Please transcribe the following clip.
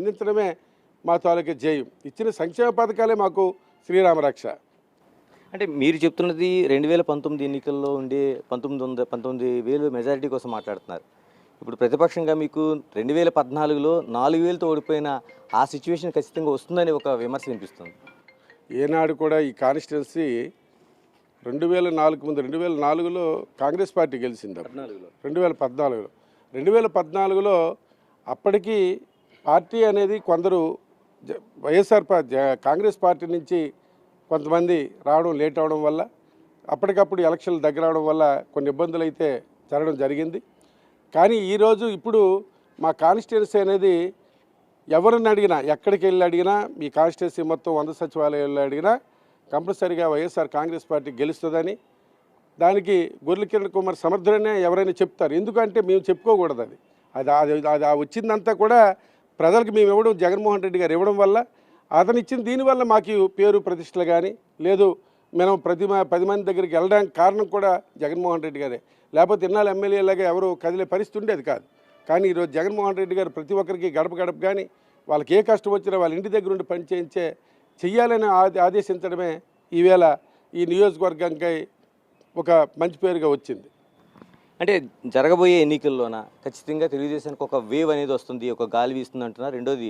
అందించడమే మా తాలూకా జయం. ఇచ్చిన సంక్షేమ పథకాలే మాకు శ్రీరామరక్ష. అంటే మీరు చెప్తున్నది 2019 ఎన్నికల్లో ఉండే 19,000 మెజారిటీ కోసం మాట్లాడుతున్నారు. ఇప్పుడు ప్రతిపక్షంగా మీకు 2014లో 4,000తో ఓడిపోయిన ఆ సిచ్యువేషన్ ఖచ్చితంగా వస్తుందని ఒక విమర్శ వినిపిస్తుంది. ఏనాడు కూడా ఈ కాన్స్టిట్యున్సీ 2004 ముందు 2004లో కాంగ్రెస్ పార్టీ గెలిచింది. 2014లో 2014లో అప్పటికి పార్టీ అనేది కొందరు కాంగ్రెస్ పార్టీ నుంచి కొంతమంది రావడం లేట్ అవడం వల్ల అప్పటికప్పుడు ఎలక్షన్లు దగ్గర అవడం వల్ల కొన్ని ఇబ్బందులు అయితే జరగడం జరిగింది. కానీ ఇప్పుడు మా కాన్స్టిట్యున్సీ అనేది ఎవరిని అడిగినా, ఎక్కడికి వెళ్ళి అడిగినా, మీ కాన్స్టిట్యున్సీ మొత్తం 100 సచివాలయాల్లో అడిగినా కంపల్సరీగా వైఎస్ఆర్ కాంగ్రెస్ పార్టీ గెలుస్తుందని, దానికి గొర్రెల కిరణ్ కుమార్ సమర్థుడనే ఎవరైనా చెప్తారు. ఎందుకంటే మేము చెప్పుకోకూడదు. అది అది అది వచ్చిందంతా కూడా ప్రజలకు మేము ఇవ్వడం, జగన్మోహన్ రెడ్డి గారు ఇవ్వడం వల్ల, అతను ఇచ్చిన దీనివల్ల మాకు పేరు ప్రతిష్టలు కానీ లేదు, మనం 10 మంది దగ్గరికి వెళ్ళడానికి కారణం కూడా జగన్మోహన్ రెడ్డి గారే. లేకపోతే ఇన్నాళ్ళు ఎమ్మెల్యేలాగా ఎవరు కదిలే పరిస్థితి ఉండేది కాదు. కానీ ఈరోజు జగన్మోహన్ రెడ్డి గారు ప్రతి ఒక్కరికి గడప గడప కానీ వాళ్ళకి ఏ కష్టం వచ్చినా వాళ్ళ ఇంటి దగ్గర ఉండి పని చెయ్యాలని ఆదేశించడమే ఈవేళ ఈ నియోజకవర్గానికి ఒక మంచి పేరుగా వచ్చింది. అంటే జరగబోయే ఎన్నికల్లోన ఖచ్చితంగా తెలుగుదేశానికి ఒక వేవ్ అనేది వస్తుంది, ఒక గాలి వీస్తుంది అంటున్నారు. రెండోది